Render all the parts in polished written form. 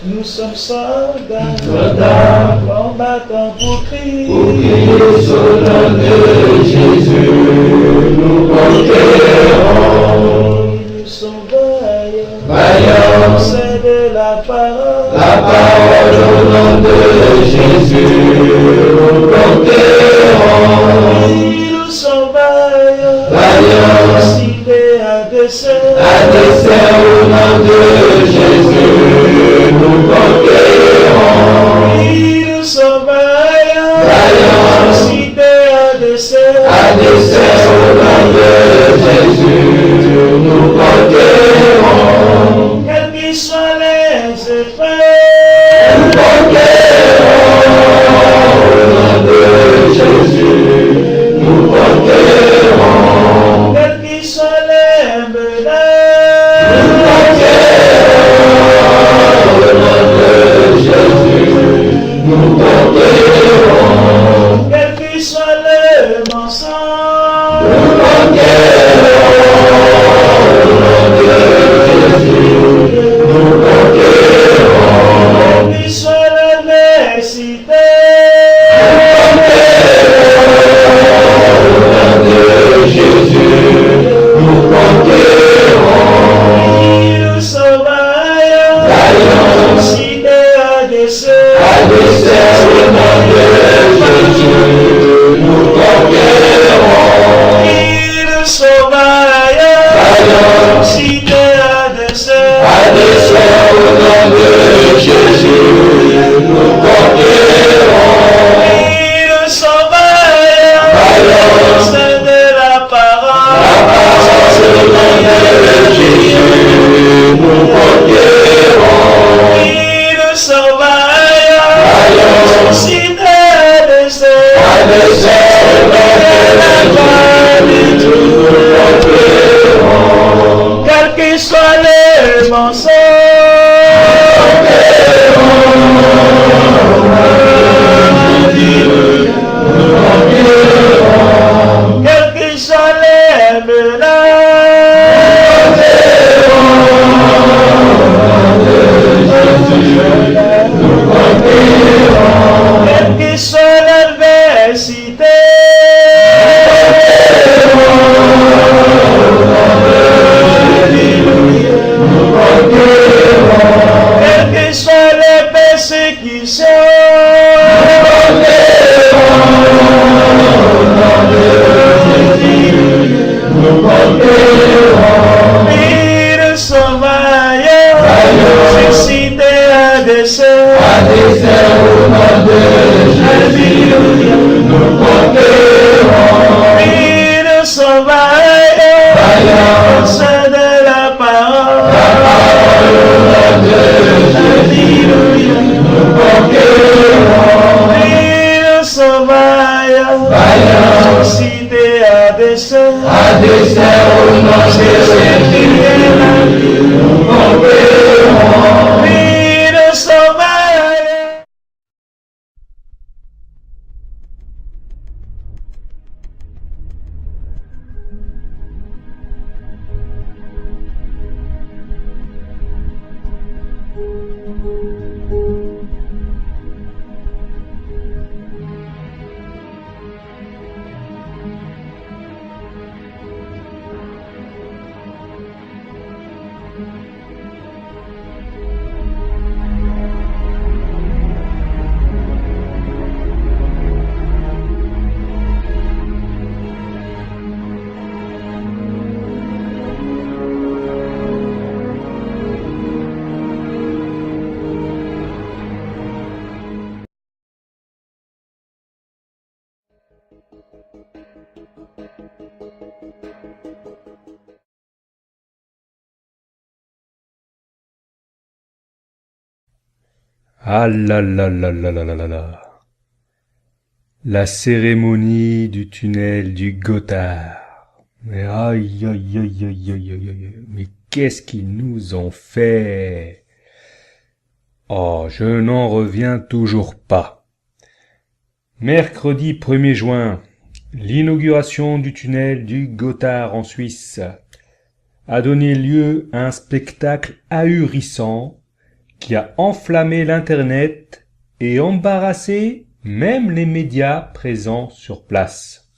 Nous sommes soldats, combattants pour crier sur le nom de Jésus, nous conquérons. Nous sommes vaillants, Vaillants, c'est de la parole au nom de Jésus, nous conquérons. Nous sommes vaillants, Vaillants, cités à dessein au nom de Jésus, nous conquérons. Nous sommes vaillants, Vaillants, cités à dessein au nom de Jésus, nous conquérons. Quels qu'ils soient les effets, Nous conquérons au nom de Jésus, nous conquérons. quels qu'ils soient les menaces, Nous conquérons au nom de Jésus, nous conquérons. quels qu'ils soient les mensonges, Nous conquérons au nom de Jésus, nous conquérons. quels qu'ils soient l'adversité, Jésus, nous conquérons. nous sommes vaillants, cités à dessein Au nom de Jésus, nous conquérons. Nous sommes vaillants, cités à dessein Au nom de Jésus, nous conquérons. Nous sommes vaillants, c'est de la parole Au nom de Jésus, nous conquérons. Nous sommes vaillants, cités à dessein Quels qu'ils soient les mensonges, quels qu'ils soient les menaces, quels qu'ils soient l'adversité, quelles que soient les persécutions, nous sommes vaillants, cités à dessein Au nom de Jésus, nous conquérons. nous sommes vaillants, c'est de la parole Au nom de Jésus, nous conquérons. nous sommes vaillants, cités à dessein Au nom de Jésus, nous conquérons. nous sommes vaillants. Ah là là là là là là là là. La cérémonie du tunnel du Gothard. Mais aïe aïe aïe aïe aïe aïe aïe. Mais qu'est-ce qu'ils nous ont fait? Oh, je n'en reviens toujours pas. Mercredi 1er juin, l'inauguration du tunnel du Gothard en Suisse a donné lieu à un spectacle ahurissant qui a enflammé l'Internet et embarrassé même les médias présents sur place.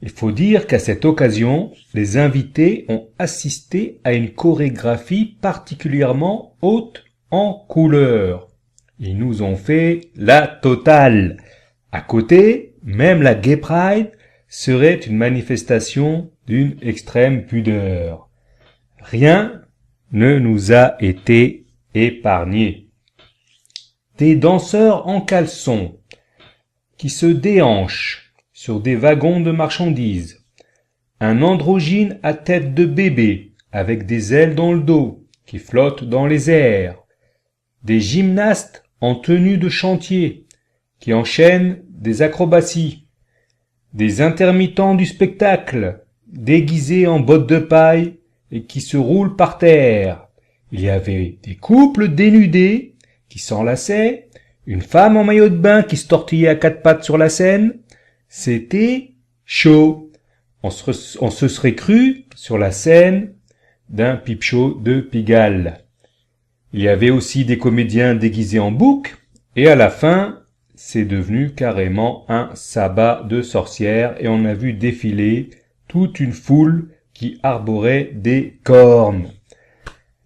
Il faut dire qu'à cette occasion, les invités ont assisté à une chorégraphie particulièrement haute en couleur. Ils nous ont fait la totale. À côté, même la Gay Pride serait une manifestation d'une extrême pudeur. Rien ne nous a été épargné. Des danseurs en caleçon qui se déhanchent sur des wagons de marchandises, un androgyne à tête de bébé avec des ailes dans le dos qui flotte dans les airs, des gymnastes en tenue de chantier qui enchaînent des acrobaties, des intermittents du spectacle déguisés en bottes de paille et qui se roulent par terre. Il y avait des couples dénudés qui s'enlaçaient, une femme en maillot de bain qui se tortillait à quatre pattes sur la scène. C'était chaud. On se serait cru sur la scène d'un pipe show de Pigalle. Il y avait aussi des comédiens déguisés en boucs, et à la fin, c'est devenu carrément un sabbat de sorcières, et on a vu défiler toute une foule qui arborait des cornes.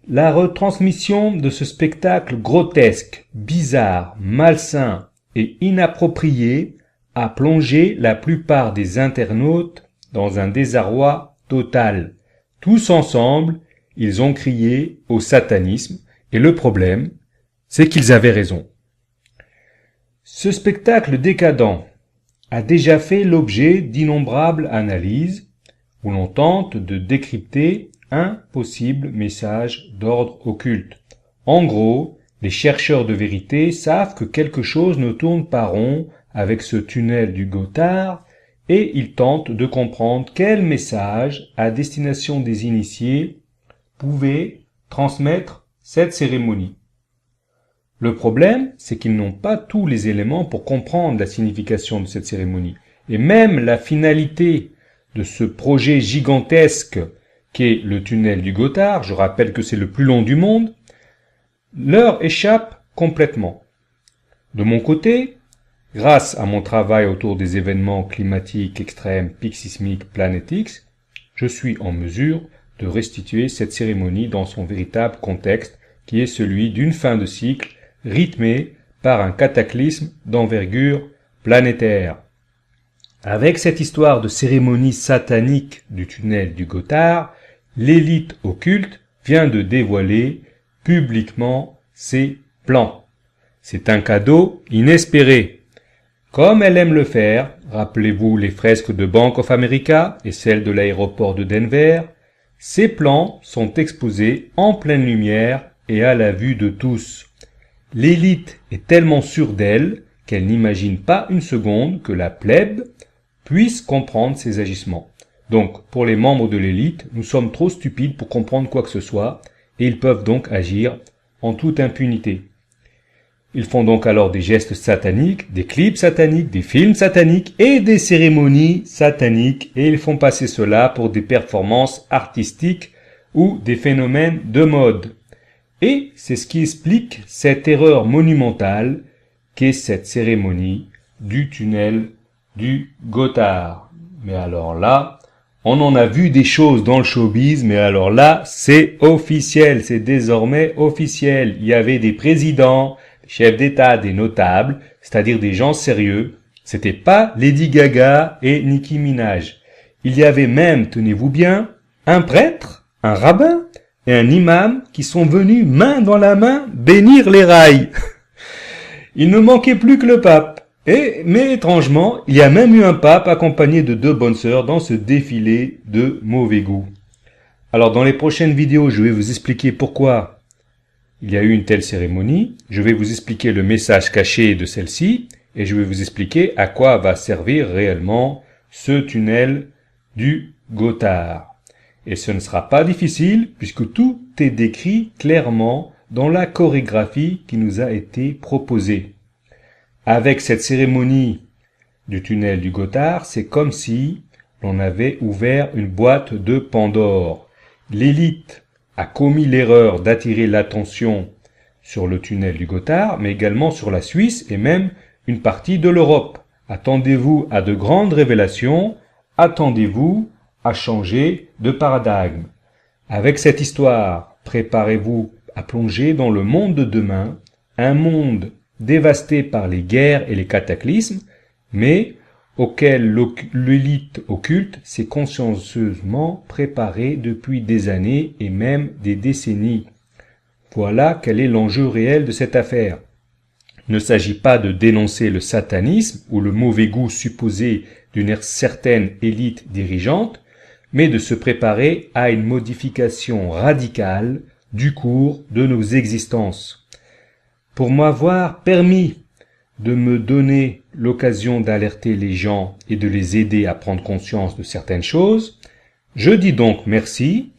La retransmission de ce spectacle grotesque, bizarre, malsain et inapproprié a plongé la plupart des internautes dans un désarroi total. Tous ensemble, ils ont crié au satanisme, et le problème, c'est qu'ils avaient raison. Ce spectacle décadent a déjà fait l'objet d'innombrables analyses où l'on tente de décrypter un possible message d'ordre occulte. En gros, les chercheurs de vérité savent que quelque chose ne tourne pas rond avec ce tunnel du Gothard et ils tentent de comprendre quel message à destination des initiés pouvait transmettre cette cérémonie. Le problème, c'est qu'ils n'ont pas tous les éléments pour comprendre la signification de cette cérémonie. Et même la finalité de ce projet gigantesque qu'est le tunnel du Gothard, je rappelle que c'est le plus long du monde, leur échappe complètement. De mon côté, grâce à mon travail autour des événements climatiques extrêmes, pics sismiques, Planète X, je suis en mesure de restituer cette cérémonie dans son véritable contexte, qui est celui d'une fin de cycle rythmée par un cataclysme d'envergure planétaire. Avec cette histoire de cérémonie satanique du tunnel du Gothard, l'élite occulte vient de dévoiler publiquement ses plans. C'est un cadeau inespéré. Comme elle aime le faire, rappelez-vous les fresques de Bank of America et celles de l'aéroport de Denver, ces plans sont exposés en pleine lumière et à la vue de tous. L'élite est tellement sûre d'elle qu'elle n'imagine pas une seconde que la plèbe puisse comprendre ses agissements. Donc, pour les membres de l'élite, nous sommes trop stupides pour comprendre quoi que ce soit, et ils peuvent donc agir en toute impunité. Ils font donc alors des gestes sataniques, des clips sataniques, des films sataniques et des cérémonies sataniques, et ils font passer cela pour des performances artistiques ou des phénomènes de mode. Et c'est ce qui explique cette erreur monumentale qu'est cette cérémonie du tunnel du Gothard. Mais alors là, on en a vu des choses dans le showbiz, mais alors là, c'est officiel, c'est désormais officiel. Il y avait des présidents, des chefs d'État, des notables, c'est-à-dire des gens sérieux. C'était pas Lady Gaga et Nicki Minaj. Il y avait même, tenez-vous bien, un prêtre, un rabbin et un imam qui sont venus main dans la main bénir les rails. Il ne manquait plus que le pape. Mais étrangement, il y a même eu un pape accompagné de 2 bonnes sœurs dans ce défilé de mauvais goût. Alors dans les prochaines vidéos, je vais vous expliquer pourquoi il y a eu une telle cérémonie, je vais vous expliquer le message caché de celle-ci, et je vais vous expliquer à quoi va servir réellement ce tunnel du Gothard. Et ce ne sera pas difficile, puisque tout est décrit clairement dans la chorégraphie qui nous a été proposée. Avec cette cérémonie du tunnel du Gothard, c'est comme si l'on avait ouvert une boîte de Pandore. L'élite a commis l'erreur d'attirer l'attention sur le tunnel du Gothard, mais également sur la Suisse et même une partie de l'Europe. Attendez-vous à de grandes révélations, attendez-vous à changer de paradigme. Avec cette histoire, préparez-vous à plonger dans le monde de demain, un monde dévasté par les guerres et les cataclysmes, mais auquel l'élite occulte s'est consciencieusement préparée depuis des années et même des décennies. Voilà quel est l'enjeu réel de cette affaire. Il ne s'agit pas de dénoncer le satanisme ou le mauvais goût supposé d'une certaine élite dirigeante, mais de se préparer à une modification radicale du cours de nos existences. Pour m'avoir permis de me donner l'occasion d'alerter les gens et de les aider à prendre conscience de certaines choses, je dis donc merci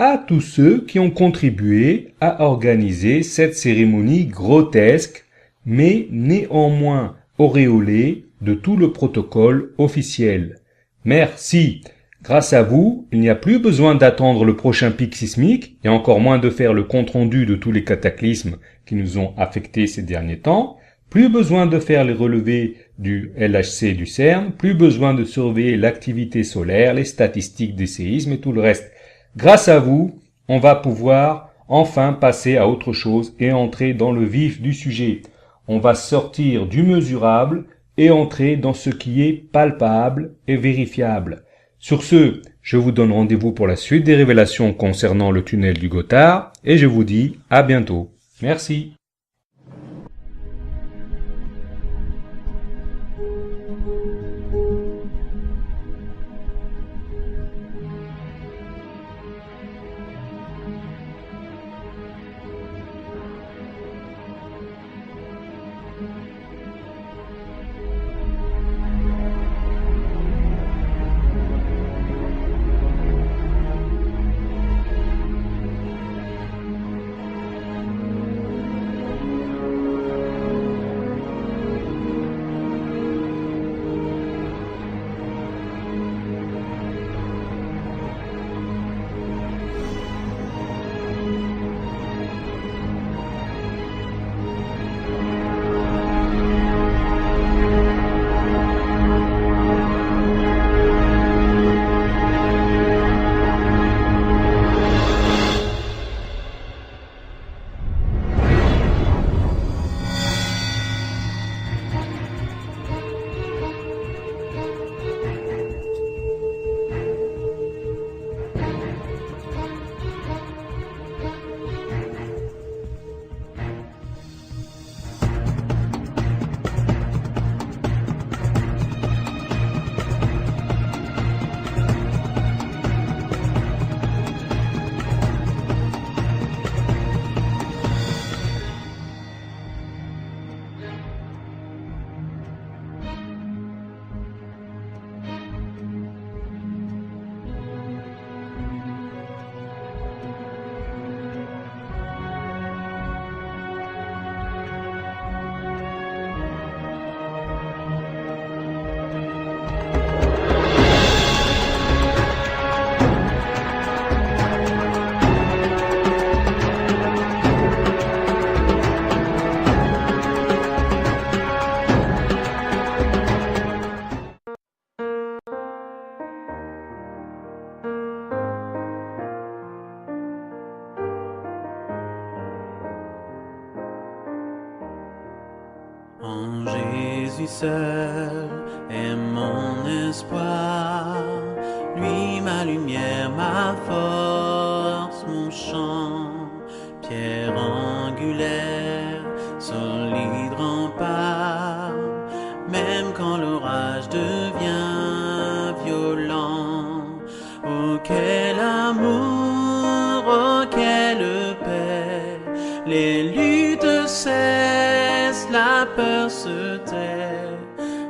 à tous ceux qui ont contribué à organiser cette cérémonie grotesque, mais néanmoins auréolée de tout le protocole officiel. Merci. Grâce à vous, il n'y a plus besoin d'attendre le prochain pic sismique et encore moins de faire le compte-rendu de tous les cataclysmes qui nous ont affectés ces derniers temps. Plus besoin de faire les relevés du LHC et du CERN, plus besoin de surveiller l'activité solaire, les statistiques des séismes et tout le reste. Grâce à vous, on va pouvoir enfin passer à autre chose et entrer dans le vif du sujet. On va sortir du mesurable et entrer dans ce qui est palpable et vérifiable. Sur ce, je vous donne rendez-vous pour la suite des révélations concernant le tunnel du Gothard et je vous dis à bientôt. Merci. En Jésus seul est mon espoir, lui ma lumière, ma force, mon chant, pierre angulaire, solide rempart, même quand l'orage devient violent. Oh quel amour, oh quelle paix, les luttes cessent, la peur se tait,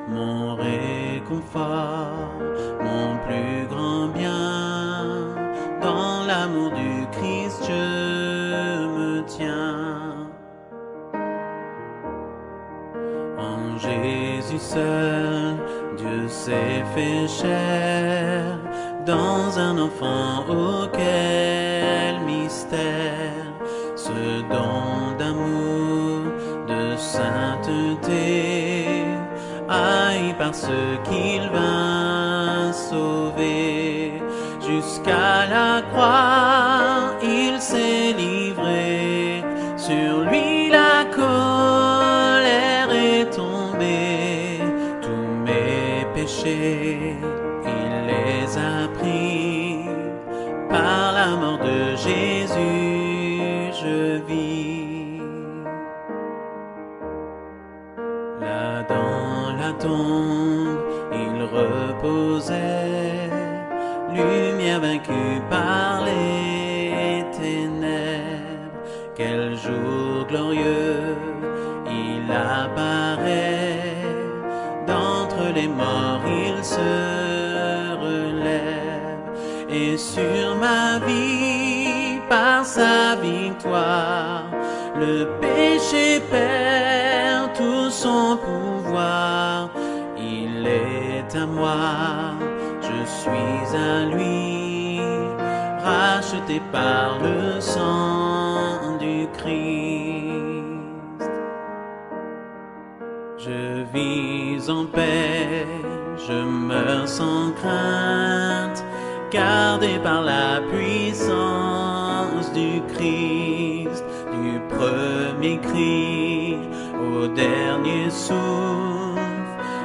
mon réconfort, mon plus grand bien, dans l'amour du Christ je me tiens. En Jésus seul, Dieu s'est fait chair, dans un enfant, oh quel mystère, ce don d'amour sainteté, haï par ceux qu'il vint sauver. Jusqu'à la croix, il s'est livré, sur lui la colère est tombée. Tous mes péchés, il les a pris, par la mort de Jésus, je vis. Là dans la tombe, il reposait, lumière vaincue par les ténèbres. Quel jour glorieux, il apparaît, d'entre les morts il se relève, et sur ma vie, par sa victoire, le péché perd tout son pouvoir. Il est à moi, je suis à lui, racheté par le sang du Christ. Je vis en paix, je meurs sans crainte, gardé par la puissance du Christ, du premier cri au dernier souffle.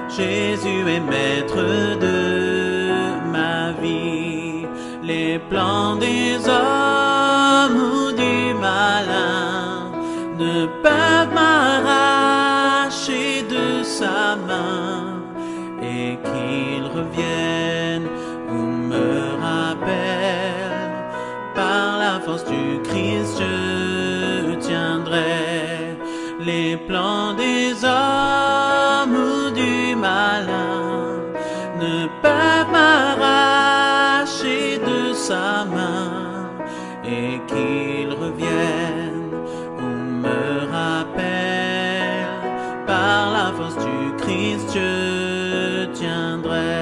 Jésus est maître de ma vie. Les plans des hommes ou du malin ne peuvent m'arracher de sa main, et qu'il revienne ou me rappelle, par la force du Christ je tiendrai. Les plans des hommes ou du malin ne peuvent m'arracher de sa main, et qu'il revienne ou me rappelle, par la force du Christ je tiendrai.